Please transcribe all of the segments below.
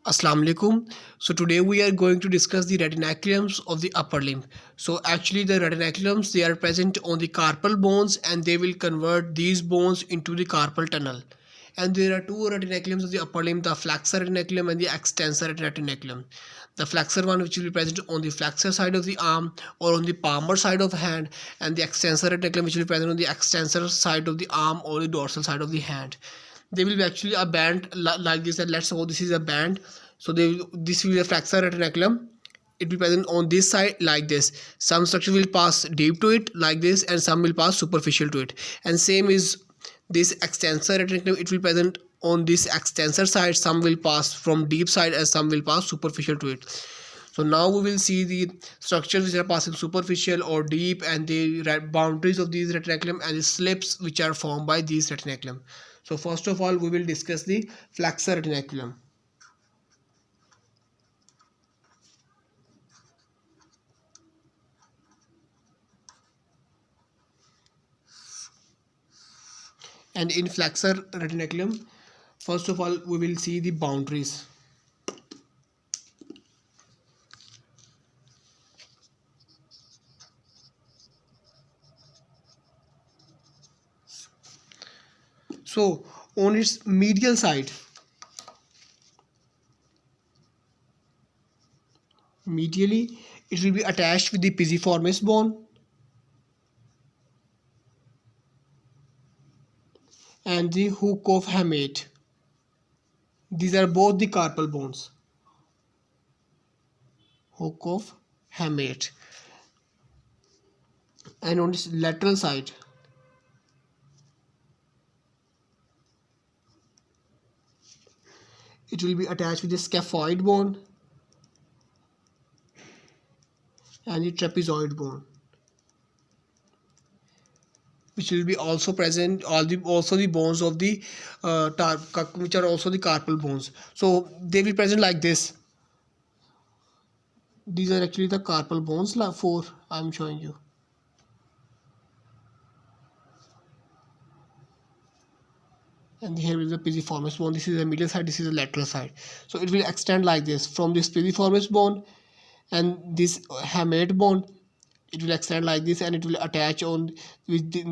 Assalamu alaikum. So today we are going to discuss the retinaculums of the upper limb. So actually the retinaculums, they are present on the carpal bones and they will convert these bones into the carpal tunnel. And there are two retinaculums of the upper limb, the flexor retinaculum and the extensor retinaculum. The flexor one which will be present on the flexor side of the arm or on the palmar side of the hand, and the extensor retinaculum which will be present on the extensor side of the arm or the dorsal side of the hand. They will be actually a band like this, and let's suppose this is a band. So this will be a flexor retinaculum. It will be present on this side like this. Some structure will pass deep to it like this, and some will pass superficial to it. And same is this extensor retinaculum. It will present on this extensor side. Some will pass from deep side and some will pass superficial to it. So now we will see the structures which are passing superficial or deep, and the boundaries of these retinaculum and the slips which are formed by these retinaculum. So first of all we will discuss the flexor retinaculum. And in flexor retinaculum, first of all we will see the boundaries. So on its medial side, medially it will be attached with the pisiformis bone and the hook of hamate. These are both the carpal bones. Hook of hamate. And on its lateral side, it will be attached with the scaphoid bone and the trapezoid bone, which will be also present also the bones of the which are also the carpal bones. So they will present like this. These are actually the carpal bones. Four I am showing you. And here is the pisiformis bone. This is the medial side, this is the lateral side. So it will extend like this from this pisiformis bone and this hamate bone. It will extend like this and it will attach on with the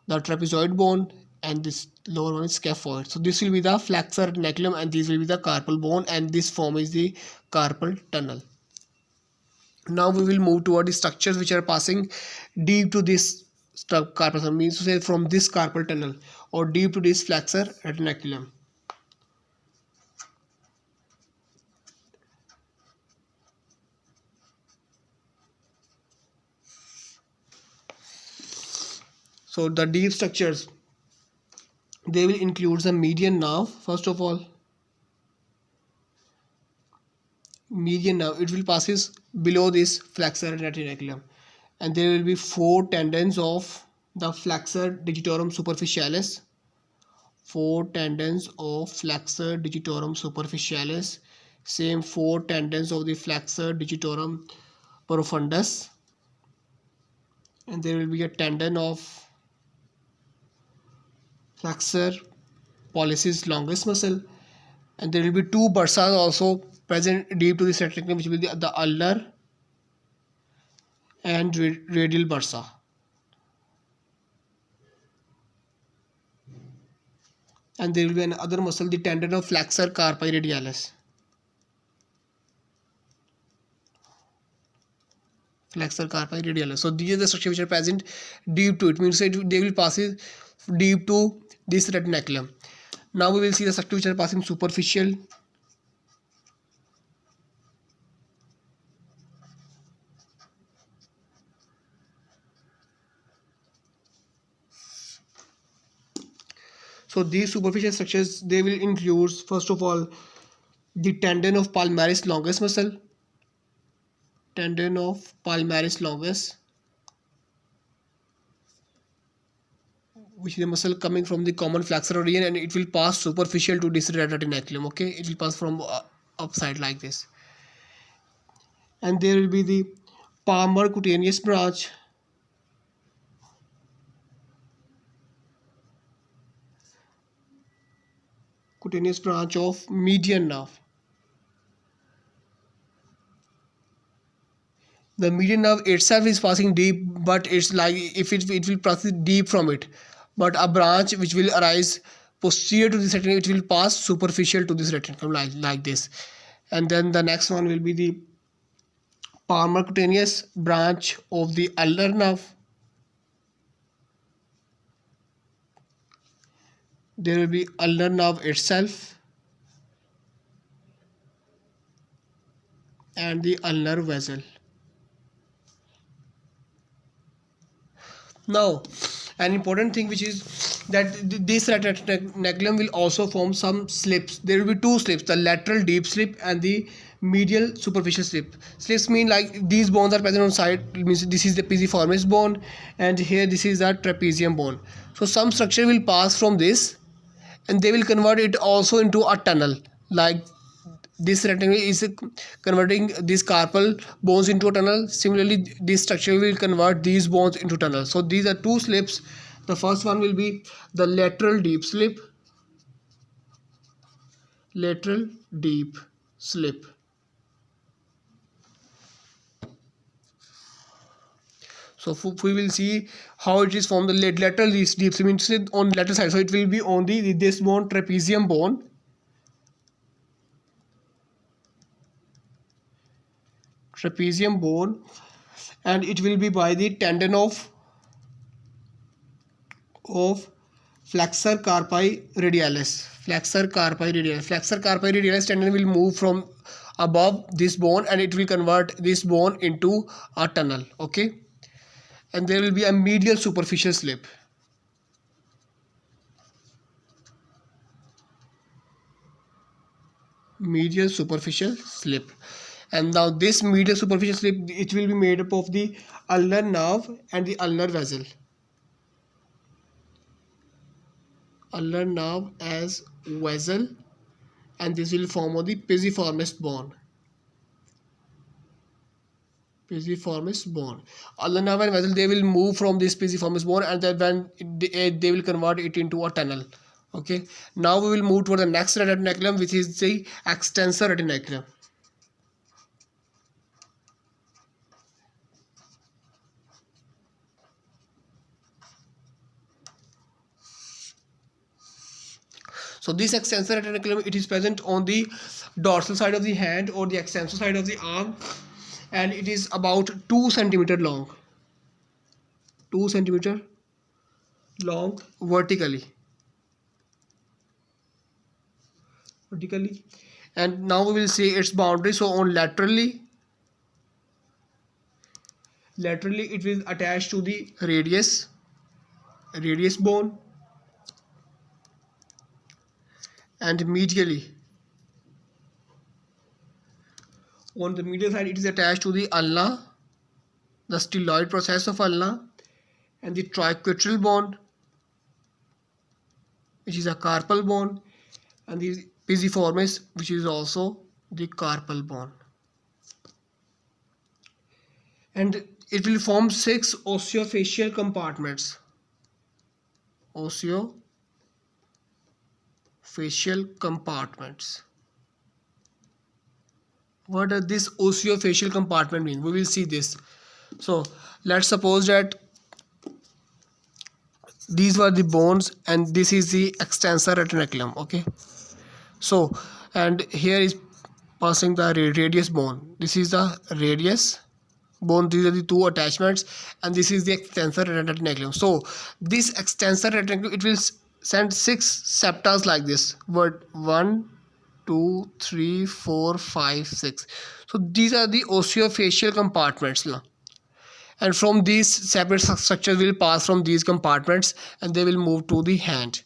trapezoid bone, and this lower one is scaphoid. So this will be the flexor retinaculum and this will be the carpal bone, and this form is the carpal tunnel. Now we will move toward the structures which are passing deep to this carpal tunnel, means to say from this carpal tunnel or deep to this flexor retinaculum. So the deep structures, they will include the median nerve. First of all, median nerve, it will passes below this flexor retinaculum, and there will be four tendons of the flexor digitorum superficialis. Four tendons of flexor digitorum superficialis. Same four tendons of the flexor digitorum profundus, and there will be a tendon of flexor pollicis longus muscle, and there will be two bursas also present deep to the retinaculum, which will be the ulnar and radial bursa. And there will be another muscle, the tendon of flexor carpi radialis. Flexor carpi radialis. So these are the structures which are present deep to it, means they will pass deep to this retinaculum. Now we will see the structures which are passing superficial. So these superficial structures, they will include first of all the tendon of palmaris longus muscle, tendon of palmaris longus, which is a muscle coming from the common flexor region, and it will pass superficial to this retinaculum. Okay, it will pass from upside like this. And there will be the palmar cutaneous branch, cutaneous branch of median nerve. The median nerve itself is passing deep, but it's like if it will pass deep from it, but a branch which will arise posterior to this retina, it will pass superficial to this retina, like this. And then the next one will be the palmar-cutaneous branch of the ulnar nerve. There will be ulnar nerve itself and the ulnar vessel. Now, an important thing which is that this retinaculum will also form some slips. There will be two slips, the lateral deep slip and the medial superficial slip. Slips mean like these bones are present on side, it means this is the pisiformis bone and here this is the trapezium bone. So some structure will pass from this and they will convert it also into a tunnel, like this retina is converting these carpal bones into a tunnel. Similarly, this structure will convert these bones into tunnel. So these are two slips. The first one will be the lateral deep slip. Lateral deep slip. So we will see how it is formed. The lateral deep slip means on lateral side. So it will be on this bone, trapezium bone. Trapezium bone, and it will be by the tendon of flexor carpi radialis. Flexor carpi radialis tendon will move from above this bone and it will convert this bone into a tunnel. Okay, and there will be a medial superficial slip. Medial superficial slip. And now this medial superficial slip, it will be made up of the ulnar nerve and the ulnar vessel. Ulnar nerve as vessel, and this will form of the pisiformis bone. Pisiformis bone. Ulnar nerve and vessel, they will move from this pisiformis bone and then when they will convert it into a tunnel. Okay. Now we will move to the next retinaculum, which is the extensor retinaculum. So this extensor retinaculum, it is present on the dorsal side of the hand or the extensor side of the arm, and it is about 2 centimeter long. 2 centimeter long vertically. And now we will see its boundary. So on laterally it will attach to the radius bone, and medially on the medial side it is attached to the ulna, the styloid process of ulna, and the triquetral bone, which is a carpal bone, and the pisiformis, which is also the carpal bone. And it will form 6 osseofacial compartments. Osseofacial compartments. What does this osseofacial compartment mean? We will see this. So let's suppose that these were the bones and this is the extensor retinaculum. Okay, so and here is passing the radius bone. This is the radius bone, these are the two attachments, and this is the extensor retinaculum. So this extensor retinaculum, it will send 6 septas like this. Word 1, 2, 3, 4, 5, 6. So these are the osseofacial compartments, and from these separate structures will pass from these compartments and they will move to the hand.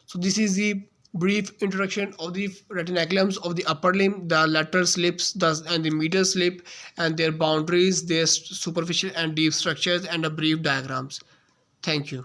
So this is the brief introduction of the retinaculums of the upper limb, the lateral slips and the medial slip, and their boundaries, their superficial and deep structures, and a brief diagrams. Thank you.